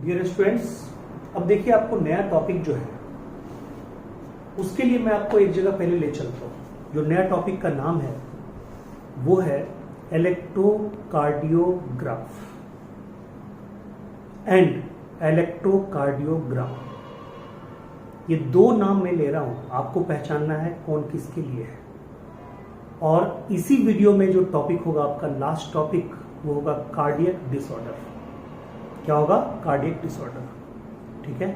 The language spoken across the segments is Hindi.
डियर स्टूडेंट्स, अब देखिए आपको नया टॉपिक जो है उसके लिए मैं आपको एक जगह पहले ले चलता हूँ। जो नया टॉपिक का नाम है वो है इलेक्ट्रोकार्डियोग्राफ एंड इलेक्ट्रोकार्डियोग्राम। ये दो नाम मैं ले रहा हूं, आपको पहचानना है कौन किसके लिए है। और इसी वीडियो में जो टॉपिक होगा आपका लास्ट टॉपिक वो होगा कार्डियक डिसऑर्डर। क्या होगा? Cardiac disorder. ठीक है,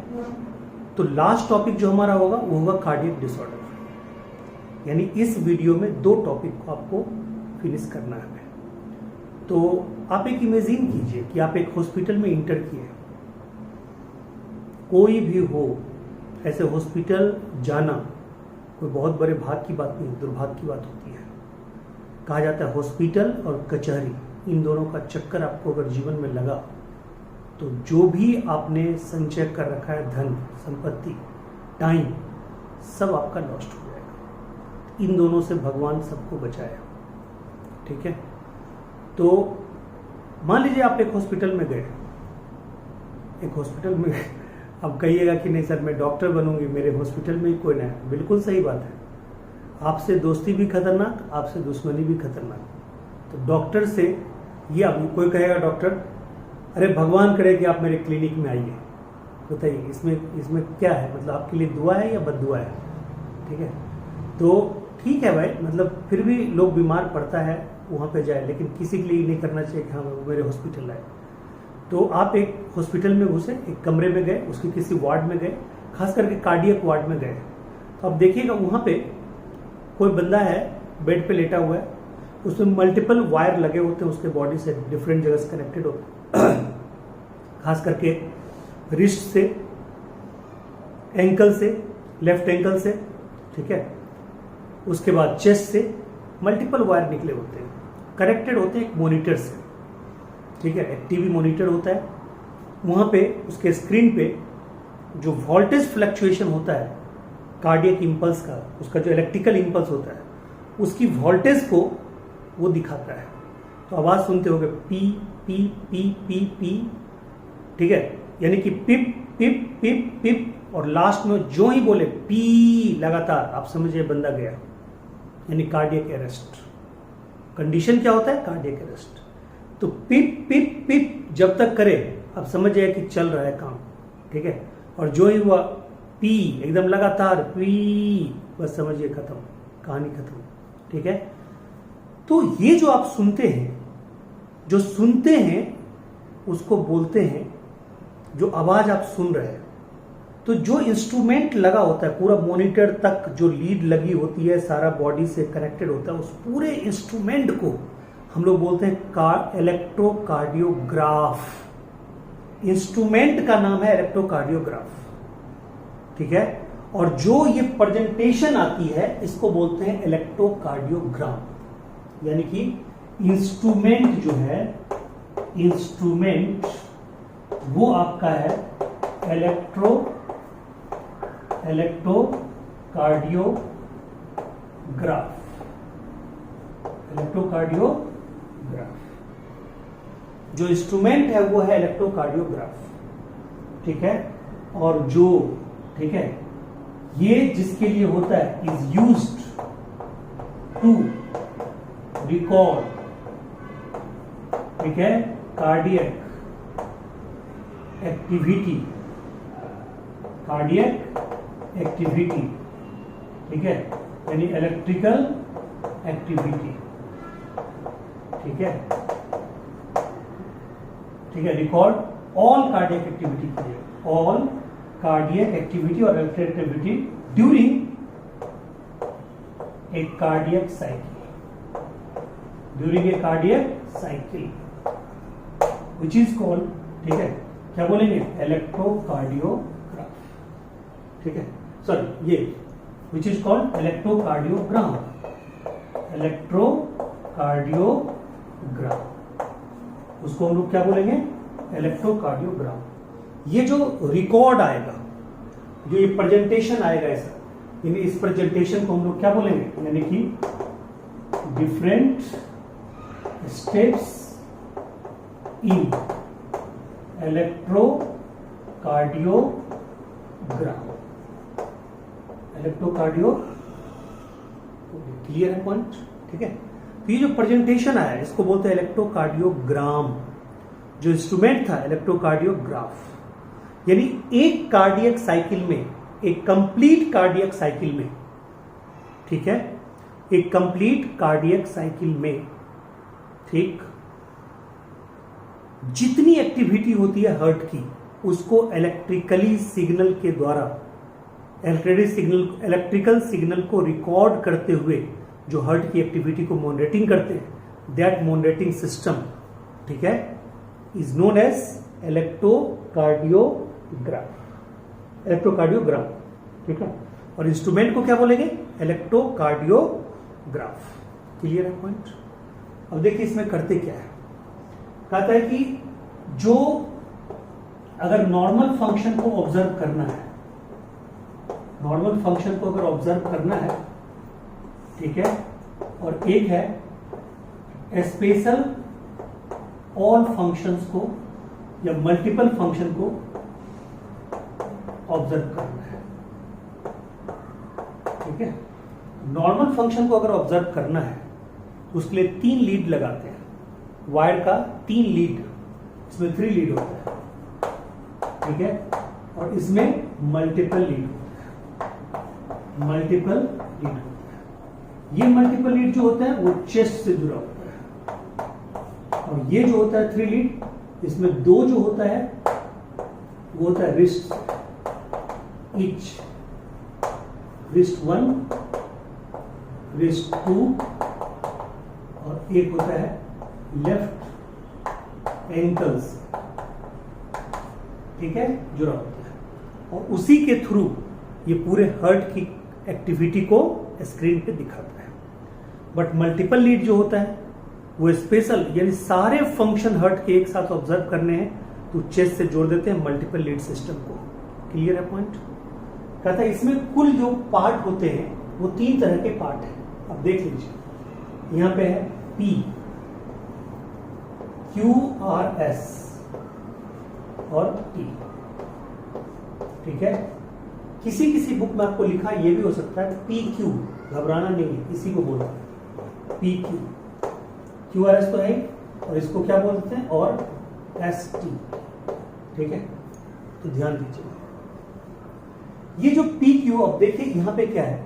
तो लास्ट टॉपिक जो हमारा होगा वो होगा कार्डियक डिसऑर्डर। यानी इस वीडियो में दो टॉपिक को आपको फिनिश करना है। तो आप एक इमेजिन कीजिए कि आप एक हॉस्पिटल में इंटर किए। कोई भी हो, ऐसे हॉस्पिटल जाना कोई बहुत बड़े भाग की बात नहीं, दुर्भाग्य की बात होती है। कहा जाता है हॉस्पिटल और कचहरी, इन दोनों का चक्कर आपको अगर जीवन में लगा तो जो भी आपने संचय कर रखा है, धन, संपत्ति, टाइम, सब आपका लॉस्ट हो जाएगा। इन दोनों से भगवान सबको बचाया। ठीक है, तो मान लीजिए आप एक हॉस्पिटल में गए। एक हॉस्पिटल में अब कहिएगा कि नहीं सर मैं डॉक्टर बनूंगी, मेरे हॉस्पिटल में ही कोई ना है। बिल्कुल सही बात है। आपसे दोस्ती भी खतरनाक, आपसे दुश्मनी भी खतरनाक। तो डॉक्टर से ये अब कोई कहेगा डॉक्टर, अरे भगवान करे कि आप मेरे क्लिनिक में आइए, बताइए इसमें क्या है? मतलब आपके लिए दुआ है या बद्दुआ है? ठीक है, तो ठीक है भाई, मतलब फिर भी लोग बीमार पड़ता है वहाँ पे जाए, लेकिन किसी के लिए नहीं करना चाहिए कि हाँ मेरे हॉस्पिटल आए। तो आप एक हॉस्पिटल में घुसे, एक कमरे में गए, उसके किसी वार्ड में गए, खास करके कार्डियक वार्ड में गए। तो आप देखिएगा वहाँ पे कोई बंदा है, बेड पे लेटा हुआ है, उसमें मल्टीपल वायर लगे होते हैं उसके बॉडी से, डिफरेंट जगह से कनेक्टेड होते हैं। खास करके रिस्ट से, एंकल से, लेफ्ट एंकल से, ठीक है, उसके बाद चेस्ट से मल्टीपल वायर निकले होते हैं, कनेक्टेड होते हैं एक मॉनिटर से। ठीक है, एक टीवी मॉनिटर होता है। वहां पे उसके स्क्रीन पे जो वोल्टेज फ्लक्चुएशन होता है कार्डियक इंपल्स का, उसका जो इलेक्ट्रिकल इंपल्स होता है, उसकी वोल्टेज को वो दिखाता है। तो आवाज सुनते होगे P P P P P. ठीक है, यानी कि पिप पिप पिप पिप, और लास्ट में जो ही बोले पी लगातार, आप समझिए बंदा गया, यानी कार्डियक अरेस्ट। कंडीशन क्या होता है? Cardiac arrest. तो पिप पिप पिप जब तक करे आप समझ जाए कि चल रहा है काम। ठीक है, और जो ही हुआ पी एकदम लगातार पी, बस समझिए खत्म, कहानी खत्म। ठीक है, तो ये जो आप सुनते हैं, जो सुनते हैं उसको बोलते हैं, जो आवाज आप सुन रहे हैं। तो जो इंस्ट्रूमेंट लगा होता है पूरा मॉनिटर तक, जो लीड लगी होती है, सारा बॉडी से कनेक्टेड होता है, उस पूरे इंस्ट्रूमेंट को हम लोग बोलते हैं इलेक्ट्रोकार्डियोग्राफ। इंस्ट्रूमेंट का नाम है इलेक्ट्रोकार्डियोग्राफ। ठीक है, और जो ये प्रेजेंटेशन आती है इसको बोलते हैं इलेक्ट्रोकार्डियोग्राम। यानी कि इंस्ट्रूमेंट जो है, इंस्ट्रूमेंट वो आपका है इलेक्ट्रोकार्डियोग्राफ। इलेक्ट्रोकार्डियोग्राफ जो इंस्ट्रूमेंट है वो है इलेक्ट्रोकार्डियोग्राफ। ठीक है, और जो, ठीक है, ये जिसके लिए होता है, इज यूज्ड टू रिकॉर्ड, ठीक है, कार्डियक एक्टिविटी, कार्डियक एक्टिविटी। ठीक है, यानी इलेक्ट्रिकल एक्टिविटी। ठीक है, ठीक है, रिकॉर्ड ऑल कार्डियक एक्टिविटी के लिए, ऑल कार्डियक एक्टिविटी और electrical activity during a cardiac cycle, during a cardiac cycle which is called, ठीक है, क्या बोलेंगे? इलेक्ट्रोकार्डियोग्राफ। ठीक है, सॉरी, ये which is called electrocardiogram. Electrocardiogram, उसको हम लोग क्या बोलेंगे? इलेक्ट्रोकार्डियोग्राम। ये जो रिकॉर्ड आएगा, जो ये प्रेजेंटेशन आएगा ऐसा, यानी इस प्रेजेंटेशन को हम लोग क्या बोलेंगे? यानी कि different steps in electro electrocardiogram. Electrocardiogram, clear है पॉइंट? ठीक है। तो ये जो प्रेजेंटेशन आया इसको बोलते हैं इलेक्ट्रोकार्डियोग्राम। जो इंस्ट्रूमेंट था इलेक्ट्रोकार्डियोग्राफ, यानी एक कार्डियक साइकिल में, एक कंप्लीट कार्डियक साइकिल में, ठीक है, एक कंप्लीट कार्डियक साइकिल में, ठीक, जितनी एक्टिविटी होती है हार्ट की उसको इलेक्ट्रिकली सिग्नल के द्वारा, इलेक्ट्रिकल सिग्नल को रिकॉर्ड करते हुए जो हार्ट की एक्टिविटी को मॉनिटरिंग करते हैं, दैट मॉनिटरिंग सिस्टम, ठीक है, इज नोन एज इलेक्ट्रोकार्डियोग्राम, ठीक है। और इंस्ट्रूमेंट को क्या बोलेंगे? इलेक्ट्रोकार्डियोग्राफ। क्लियर है पॉइंट? अब देखिए इसमें करते क्या है। कहता है कि जो अगर नॉर्मल फंक्शन को ऑब्जर्व करना है, नॉर्मल फंक्शन को अगर ऑब्जर्व करना है, ठीक है, और एक है स्पेशल ऑल फंक्शंस को या मल्टीपल फंक्शन को ऑब्जर्व करना है, ठीक है। नॉर्मल फंक्शन को अगर ऑब्जर्व करना है तो उसके लिए 3 लीड लगाते हैं, वायर का 3 लीड, इसमें 3 लीड होता है, ठीक है, और इसमें मल्टीपल लीड होता है, मल्टीपल लीड होता है। ये मल्टीपल लीड जो होता है वो चेस्ट से जुड़ा होता है, और ये जो होता है 3 लीड, इसमें 2 जो होता है वो होता है रिस्ट, ईच रिस्ट 1, रिस्ट 2, और एक होता है लेफ्ट एंकल्स, ठीक है, जुड़ा होता है, और उसी के थ्रू ये पूरे हार्ट की एक्टिविटी को स्क्रीन पे दिखाता है। बट मल्टीपल लीड जो होता है वो स्पेशल, यानी सारे फंक्शन हार्ट के एक साथ ऑब्जर्व करने हैं तो चेस्ट से जोड़ देते हैं मल्टीपल लीड सिस्टम को। क्लियर है पॉइंट? कहता है इसमें कुल जो पार्ट होते हैं वो 3 तरह के पार्ट हैं। अब देख लीजिए, यहां पे है P, Q, R, S और T, ठीक है। किसी किसी बुक में आपको लिखा ये भी हो सकता है PQ, घबराना नहीं है, इसी को बोलते हैं PQ, QRS तो है, और इसको क्या बोलते हैं, और ST, ठीक है। तो ध्यान दीजिए ये जो PQ, अब देखिए यहां पे क्या है,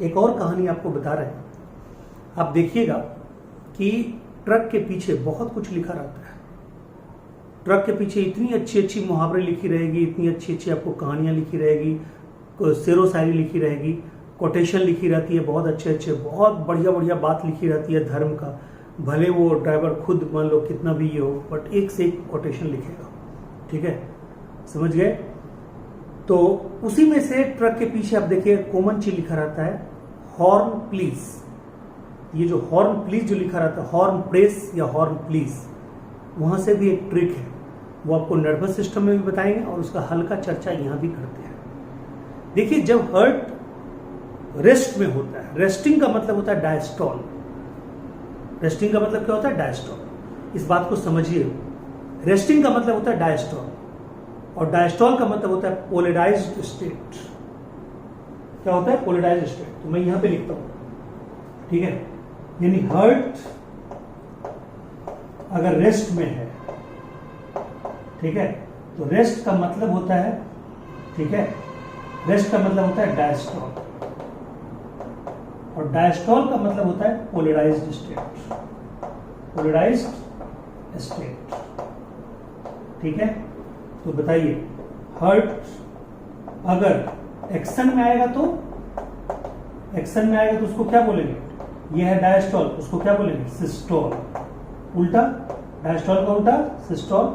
एक और कहानी आपको बता रहे हैं। आप देखिएगा कि ट्रक के पीछे बहुत कुछ लिखा रहता है, ट्रक के पीछे इतनी अच्छी अच्छी मुहावरे लिखी रहेगी, इतनी अच्छी अच्छी आपको कहानियां लिखी रहेगी, शेरो शायरी लिखी रहेगी, कोटेशन लिखी रहती है, बहुत अच्छे अच्छे, बहुत बढ़िया बढ़िया बात लिखी रहती है धर्म का, भले वो ड्राइवर खुद मान लो कितना भी ये हो, बट एक से एक कोटेशन लिखेगा, ठीक है, समझ गए। तो उसी में से ट्रक के पीछे आप देखिए कॉमन चीज लिखा रहता है हॉर्न प्लीज। ये जो हॉर्न प्लीज जो लिखा रहता है, हॉर्न प्रेस या हॉर्न प्लीज, वहां से भी एक ट्रिक है, वो आपको नर्वस सिस्टम में भी बताएंगे और उसका हल्का चर्चा यहां भी करते हैं। देखिए जब हार्ट रेस्ट में होता है, रेस्टिंग का मतलब होता है डायस्टॉल, रेस्टिंग का मतलब क्या होता है, डायस्टॉल, इस बात को समझिए। रेस्टिंग का मतलब होता है डायस्टॉल, और डायस्टॉल का मतलब होता है पोलराइज्ड स्टेट। क्या होता है, पोलराइज्ड स्टेट, तो मैं यहां पे लिखता हूं, ठीक है, यानी हार्ट अगर रेस्ट में है, ठीक है, तो रेस्ट का मतलब होता है, ठीक है, रेस्ट का मतलब होता है डायस्टॉल, और डायस्टॉल का मतलब होता है पोलराइज्ड स्टेट, पोलराइज्ड स्टेट, ठीक है। तो बताइए हार्ट अगर एक्शन में आएगा तो, एक्शन में आएगा तो उसको क्या बोलेंगे, यह है डायस्टॉल, उसको क्या बोलेंगे, सिस्टोल, उल्टा डायस्टॉल का उल्टा सिस्टोल,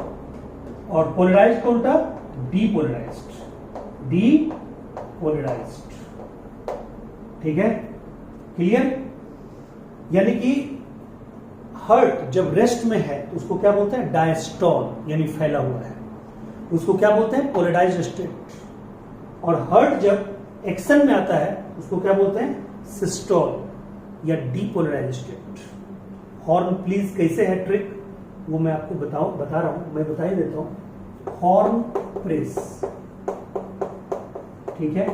और पोलराइज्ड का उल्टा डीपोलराइज्ड, डीपोलराइज्ड, ठीक है, क्लियर। यानी कि हार्ट जब रेस्ट में है तो उसको क्या बोलते हैं, डायस्टॉल, यानी फैला हुआ है, उसको क्या बोलते हैं, पोलराइज्ड स्टेट। और हार्ट जब एक्शन में आता है उसको क्या बोलते हैं, सिस्टोल या डीपोलराइज्ड स्टेट। हॉर्न प्लीज कैसे है ट्रिक, वो मैं आपको बता रहा हूं, मैं बता ही देता हूं। हॉर्न प्रेस, ठीक है।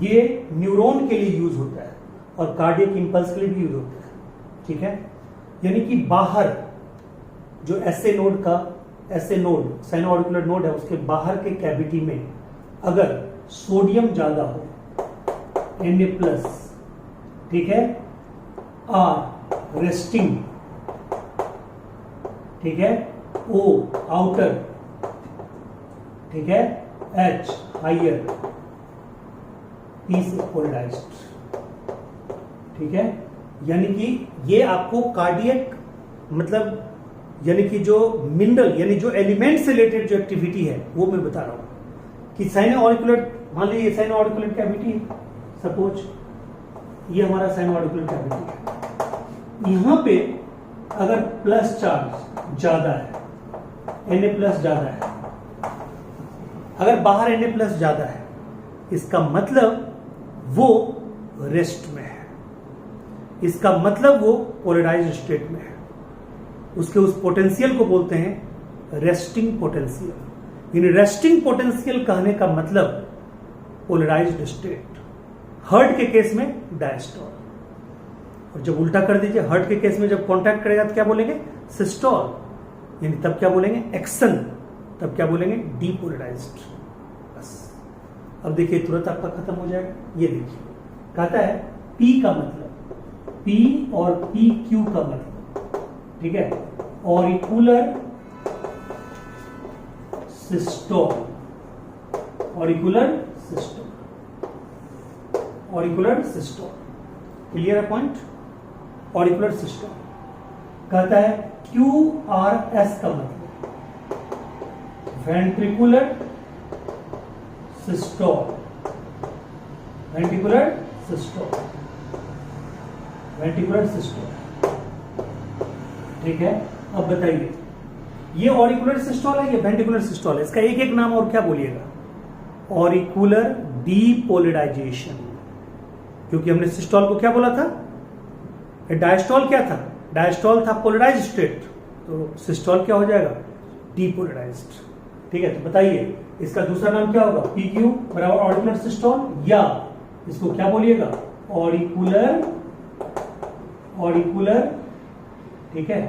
ये न्यूरॉन के लिए यूज होता है और कार्डियक इंपल्स के लिए भी यूज होता है, ठीक है। यानी कि बाहर जो एसए नोड साइनोऑर्बिकुलर नोड है, उसके बाहर के कैविटी में अगर सोडियम ज्यादा हो, Na+, ठीक है, R रेस्टिंग, ठीक है, O आउटर, ठीक है, H हायर, P से पोलराइज्ड, ठीक है। यानी कि ये आपको कार्डियक मतलब यानी कि जो मिनरल यानी जो एलिमेंट से रिलेटेड जो एक्टिविटी है वो मैं बता रहा हूं कि साइनोऑर्बिकुलर, मान लीजिए साइनोऑर्बिकुलर कैविटी है, सपोज ये हमारा साइनोऑर्बिकुलर कैविटी है। यहां पे अगर प्लस चार्ज ज्यादा है, Na+ ज्यादा है, अगर बाहर Na+ ज्यादा है, इसका मतलब वो रेस्ट में है, इसका मतलब वो पोलराइज्ड स्टेट में है। उसके उस पोटेंशियल को बोलते हैं resting potential. In resting potential कहने का मतलब पोलराइज्ड स्टेट। हर्ट के केस में डायस्टॉल, और जब उल्टा कर दीजिए, हर्ट के केस में जब कांटेक्ट करेगा तो क्या बोलेंगे? सिस्टॉल। यानी तब क्या बोलेंगे? एक्शन। तब क्या बोलेंगे? डीपोलराइज्ड। बस अब देखिए तुरंत आपका खत्म हो जाएगा। ये देखिए कहता है पी का मतलब, पी और पी क्यू का मतलब, ठीक है, auricular systole, auricular systole, auricular systole. Clear है पॉइंट? ऑरिकुलर सिस्टोल कहता है QRS का मतलब ventricular systole, ventricular systole, ventricular systole, ठीक है। अब बताइए ये ऑरिकुलर सिस्टोल है, ये वेंट्रिकुलर सिस्टोल है, इसका एक एक नाम और क्या बोलिएगा? Auricular depolarisation. क्योंकि हमने सिस्टोल को क्या बोला था? डायस्टोल क्या था? डायस्टोल था पोलराइज्ड स्टेट, तो सिस्टोल क्या हो जाएगा? डीपोलराइज्ड। ठीक है, तो बताइए इसका दूसरा नाम क्या होगा? PQ बराबर ऑरिकुलर सिस्टोल, या इसको क्या बोलिएगा? ऑरिकुलर, ऑरिकुलर, ठीक है,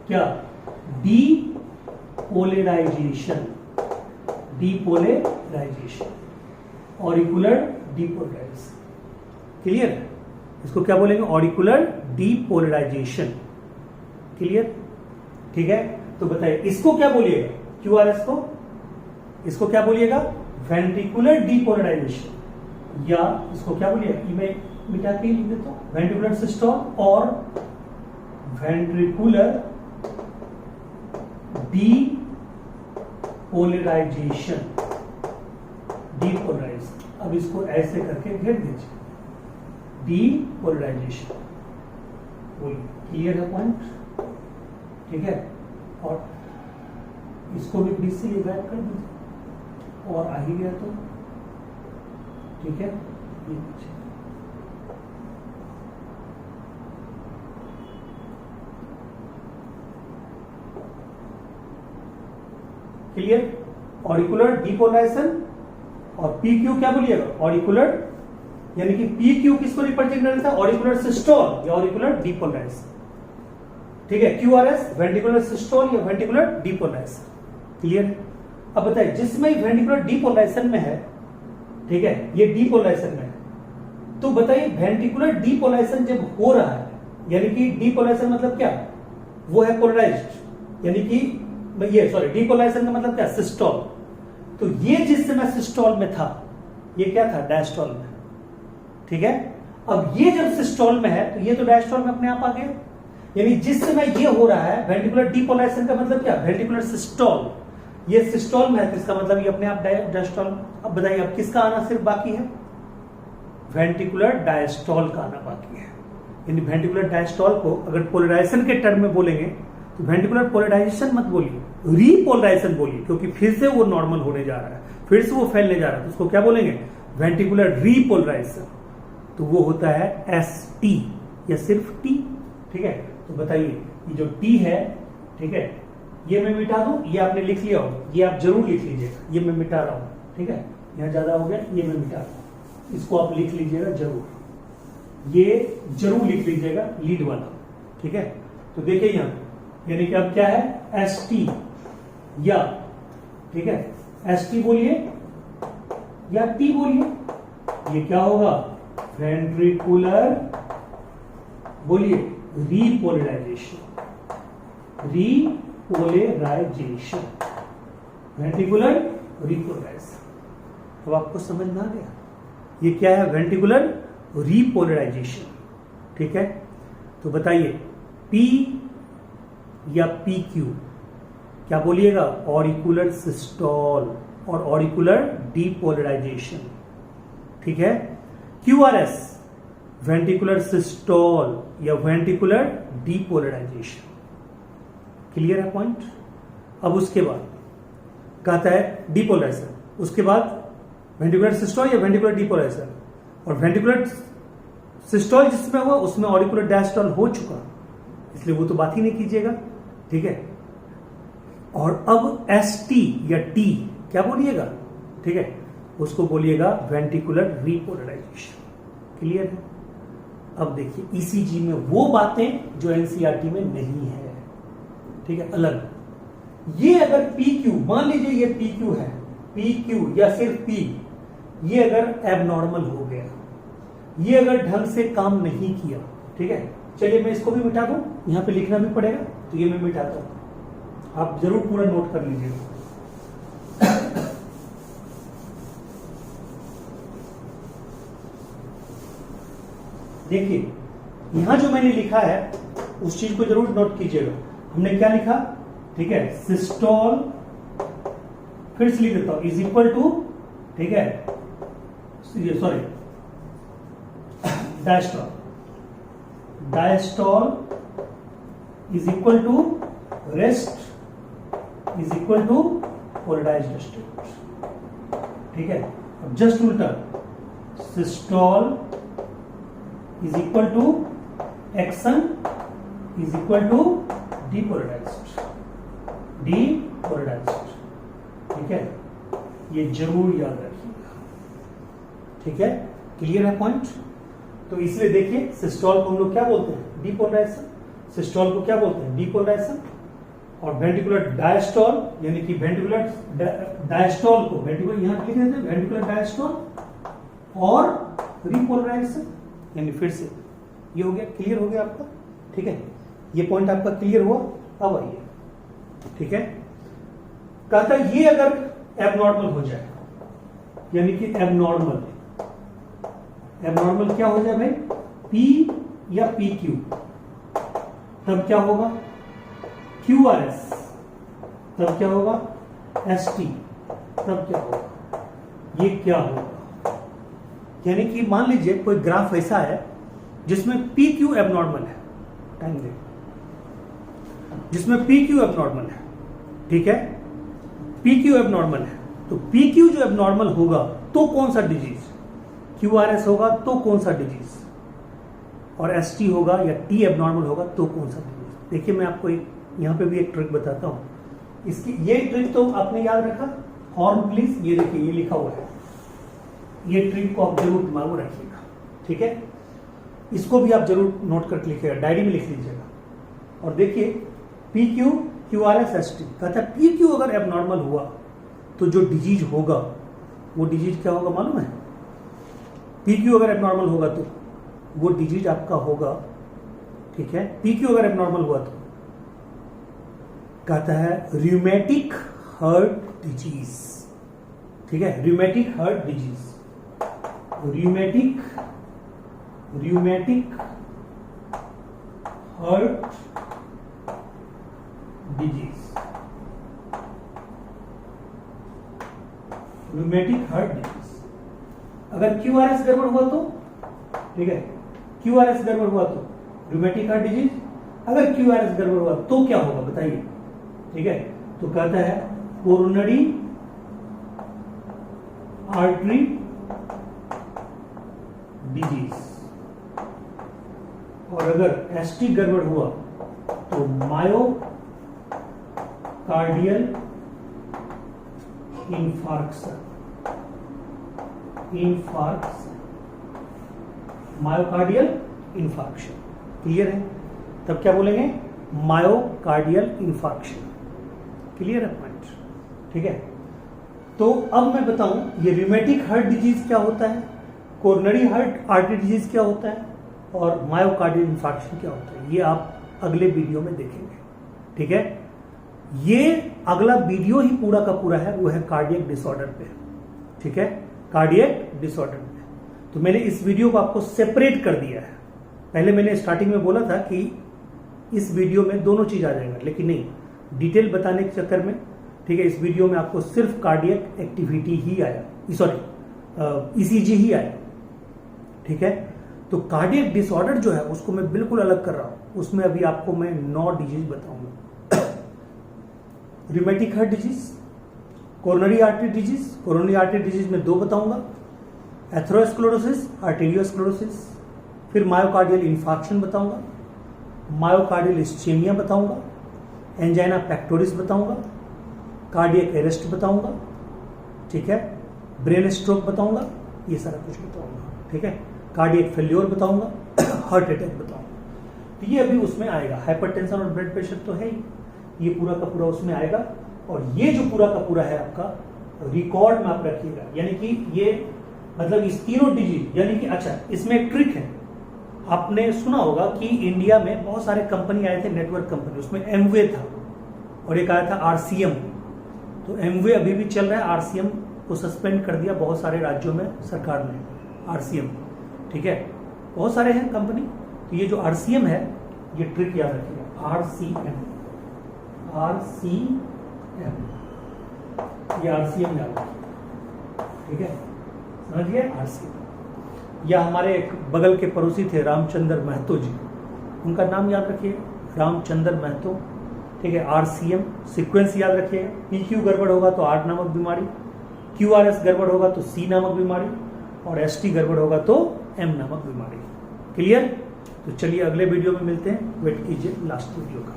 क्या? Depolarisation, depolarisation, auricular depolarisation. Clear? इसको क्या बोलेंगे? Auricular depolarisation. क्लियर? ठीक है, तो बताइए इसको क्या बोलिएगा? QRS को, इसको क्या बोलिएगा? वेंट्रिकुलर डीपोलराइजेशन, या इसको क्या बोलिएगा? मैं मिटा के लिख देता हूं, वेंट्रिकुलर सिस्टोल और वेंट्रिकुलर डीपोलराइजेशन, डीपोलराइजेशन। अब इसको ऐसे करके घेर दीजिए, डीपोलराइजेशन। क्लियर है पॉइंट? ठीक है, और इसको भी बीच से रैप कर दीजिए, और आ ही गया तो ठीक है। ये क्लियर? ऑरिकुलर डीपोलराइजेशन और PQ क्या बोलिएगा? ऑरिकुलर, यानी कि PQ किसको रिप्रेजेंट करता है? ऑरिकुलर सिस्टोल या ऑरिकुलर डीपोलराइजेशन। ठीक है, QRS वेंट्रिकुलर सिस्टोल या वेंट्रिकुलर डीपोलराइजेशन। क्लियर? अब बताइए जिसमें वेंट्रिकुलर डीपोलराइजेशन में है, ठीक है, ये डीपोलराइजेशन में है, तो बताइए वेंट्रिकुलर डीपोलराइजेशन जब हो रहा है, यानी कि डीपोलराइजेशन मतलब क्या? वो है पोलराइज्ड, यानी कि ये सॉरी डीपोलराइजेशन का मतलब क्या? सिस्टोल। तो ये जिस समय सिस्टोल में था, ये क्या था? डायस्टोल में। ठीक है, अब ये जब सिस्टोल में है तो ये तो डायस्टोल में अपने आप आ गया। यानी जिस समय ये हो रहा है वेंट्रिकुलर डीपोलराइजेशन का मतलब क्या? Ventricular systole. ये सिस्टोल में है तो इसका मतलब ये अपने आप डायस्टोल। अब बताइए अब किसका आना सिर्फ बाकी है? वेंट्रिकुलर डायस्टोल का आना बाकी है। यानी वेंट्रिकुलर डायस्टोल को अगर पोलराइजेशन के टर्म में बोलेंगे तो वेंट्रिकुलर पोलराइजेशन मत बोलिए, रीपोलराइजेशन बोलिए, क्योंकि फिर से वो नॉर्मल होने जा रहा है, फिर से वो फैलने जा रहा है, तो उसको क्या बोलेंगे? Ventricular repolarisation. तो वो होता है ST या सिर्फ T। ठीक है, तो बताइए ये जो T है, ठीक है, ये मैं मिटा दूं, ये आपने लिख लिया हो, ये आप जरूर लिख लीजिएगा, ये मैं मिटा रहा हूं, ठीक है, यहाँ ज्यादा हो गया, ये मैं मिटा रहा हूं, इसको आप लिख लीजिएगा जरूर, ये जरूर लिख लीजिएगा लीड वाला, ठीक है। तो देखिए यहाँ यानी कि अब क्या है एस टी या, ठीक है, एस टी बोलिए या टी बोलिए, ये क्या होगा वेंट्रिकुलर, बोलिए रीपोलराइजेशन, रीपोलराइजेशन, वेंट्रिकुलर रीपोलराइजेशन। अब आपको समझ में आ गया ये क्या है, वेंट्रिकुलर रीपोलराइजेशन, ठीक है। तो बताइए पी या पी क्यू, क्या बोलिएगा, ऑरिकुलर सिस्टोल और ऑरिकुलर डीपोलराइजेशन, ठीक है। Q R S ventricular systole या वेंट्रिकुलर डीपोलराइजेशन, क्लियर है पॉइंट। अब उसके बाद कहता है डीपोलराइजेशन, उसके बाद वेंट्रिकुलर सिस्टोल या वेंट्रिकुलर डीपोलराइजेशन, और वेंट्रिकुलर सिस्टोल जिसमें हुआ उसमें ऑरिकुलर डायस्टोल हो चुका, इसलिए वो तो बात ही नहीं कीजिएगा, ठीक है। और अब एस टी या टी क्या बोलिएगा, ठीक है, उसको बोलिएगा वेंट्रिकुलर रीपोलराइजेशन, क्लियर है। अब देखिए ईसीजी में वो बातें जो एनसीईआरटी में नहीं है, ठीक है, अलग। ये अगर पी क्यू, मान लीजिए ये पी क्यू है, पी क्यू या सिर्फ पी, ये अगर एबनॉर्मल हो गया, ये अगर ढंग से काम नहीं किया, ठीक है, चलिए मैं इसको भी मिटा दूं, यहां पे लिखना भी पड़ेगा, तो ये मैं मिटाता हूं, आप जरूर पूरा नोट कर लीजिएगा। देखिए यहां जो मैंने लिखा है उस चीज को जरूर नोट कीजिएगा। हमने क्या लिखा, ठीक है, सिस्टोल, फिर से लिख देता हूं, इज इक्वल टू, ठीक है, sorry diastole, diastole is equal to rest is equal to polarised state, ठीक है। अब जस्ट उल्टा, systole is equal to action is equal to depolarised, depolarised, ठीक है, ये जरूर याद रखिएगा, ठीक है, क्लियर है पॉइंट। तो इसलिए देखिए सिस्टोल को हम लोग क्या बोलते हैं, डीपोलराइजेशन, सिस्टोल को क्या बोलते हैं, डीपोलराइजेशन, और वेंट्रिकुलर डायस्टोल यानी कि वेंट्रिकुलर डायस्टोल को वेंट्रिकुलर यहां लिख देते हैं, वेंट्रिकुलर डायस्टोल और रीपोलराइजेशन, यानी फिर से ये हो गया, क्लियर हो गया आपका, ठीक है, ये पॉइंट आपका क्लियर हुआ। अब आइए, ठीक है, कहता है ये अगर एबनॉर्मल हो जाए, यानी कि एबनॉर्मल, एबनॉर्मल क्या हो जाए भाई, पी या पी क्यू, तब क्या होगा, क्यू आर एस, तब क्या होगा, एस टी, तब क्या होगा, ये क्या होगा, यानी कि मान लीजिए कोई ग्राफ ऐसा है जिसमें पी क्यू एबनॉर्मल है, टाइम दे, जिसमें पी क्यू एबनॉर्मल है, ठीक है, पी क्यू एबनॉर्मल है, तो पी क्यू जो एबनॉर्मल होगा तो कौन सा डिजीज, क्यू आर एस होगा तो कौन सा डिजीज, और एस टी होगा या टी एबनॉर्मल होगा तो कौन सा डिजीज। देखिए मैं आपको एक यहां पे भी एक ट्रिक बताता हूं, इसकी ये ट्रिक तो आपने याद रखा, हॉर्न प्लीज, ये देखिए ये लिखा हुआ है, ये ट्रिक को आप जरूर दिमाग में रखिएगा, ठीक है, इसको भी आप जरूर नोट करके लिखिएगा, डायरी में लिख लीजिएगा। और देखिए P Q, Q R S, S T, कहता है पी क्यू अगर एबनॉर्मल हुआ तो जो डिजीज होगा वो डिजीज क्या होगा मालूम है, पी क्यू अगर एबनॉर्मल होगा तो वो डिजीज आपका होगा, ठीक है, पी क्यू अगर एबनॉर्मल हुआ तो कहता है रियूमेटिक हार्ट डिजीज, ठीक है, rheumatic heart disease, rheumatic heart disease, rheumatic heart disease. अगर क्यूआरएस गड़बड़ हुआ तो, ठीक है, क्यूआरएस गड़बड़ हुआ तो रूमेटिक हार्ट डिजीज, अगर क्यूआरएस गड़बड़ हुआ तो क्या होगा बताइए, ठीक है, तो कहता है कोरोनरी आर्टरी डिजीज, और अगर एसटी गड़बड़ हुआ तो myocardial infarction, myocardial infarction. Clear है? तब क्या बोलेंगे? Myocardial infarction. क्लियर है पॉइंट? ठीक है। तो अब मैं बताऊं ये रिमेटिक हार्ट डिजीज क्या होता है, कोरोनरी हार्ट आर्टरी डिजीज क्या होता है, और मायोकार्डियल इंफार्क्शन क्या होता है, ये आप अगले वीडियो में देखेंगे। ठीक है। ये अगला वीडियो ही पूरा का पूरा है, वो है कार्डियक डिसऑर्डर पे। ठीक है, कार्डियक डिसऑर्डर पे। तो मैंने इस वीडियो को आपको सेपरेट कर दिया है। पहले मैंने स्टार्टिंग में बोला था कि इस वीडियो में दोनों चीज आ जाएगा, लेकिन नहीं, डिटेल बताने के चक्कर में, ठीक है, इस वीडियो में आपको सिर्फ कार्डियक एक्टिविटी ही आया, सॉरी ईसीजी ही आया। ठीक है। तो कार्डियक डिसऑर्डर जो है उसको मैं बिल्कुल अलग कर रहा हूं, उसमें अभी आपको मैं 9 डिजीज बताऊंगा। Rheumatic heart disease, coronary artery disease, coronary artery disease में 2 बताऊंगा, एथेरोस्क्लेरोसिस, आर्टेरियोस्क्लेरोसिस, फिर मायोकार्डियल इंफार्क्शन बताऊंगा, मायोकार्डियल इस्चेमिया बताऊंगा, एंजाइना पेक्टोरिस बताऊंगा, कार्डियक अरेस्ट बताऊंगा, ठीक है, ब्रेन स्ट्रोक बताऊंगा, ये सारा कुछ बताऊंगा। ठीक है, कार्डियक फेल्योर बताऊंगा, हार्ट अटैक बताऊंगा। तो ये अभी उसमें आएगा। हाइपरटेंशन और ब्लड प्रेशर तो है ही, ये पूरा का पूरा उसमें आएगा। और ये जो पूरा का पूरा है आपका रिकॉर्ड में आप रखिएगा, यानी कि ये मतलब इस तीनों डिजीज, यानी कि अच्छा इसमें एक ट्रिक है, आपने सुना होगा कि इंडिया में बहुत सारे कंपनी आए थे, नेटवर्क कंपनी, उसमें एमवे था और एक आया था आरसीएम। तो एमवे अभी भी चल रहा है, आरसीएम को सस्पेंड कर दिया बहुत सारे राज्यों में सरकार ने, आरसीएम। ठीक है, बहुत सारे हैं कंपनी। तो ये जो आरसीएम है, ये ट्रिक याद रखिएगा, आरसीएम, ये आरसीएम याद रखिएगा। ठीक है, समझ गए? आरसीएम। या हमारे एक बगल के पड़ोसी थे रामचंद्र महतो जी, उनका नाम याद रखिएगा, रामचंद्र महतो। ठीक है, आरसीएम सीक्वेंस याद रखिएगा। पीक्यू गड़बड़ होगा तो आर नामक बीमारी, क्यूआरएस गड़बड़ होगा तो सी नामक बीमारी, और एसटी गड़बड़ होगा तो एम नामक बीमारी। क्लियर? तो चलिए अगले वीडियो में मिलते हैं, वेट कीजिए लास्ट वीडियो का।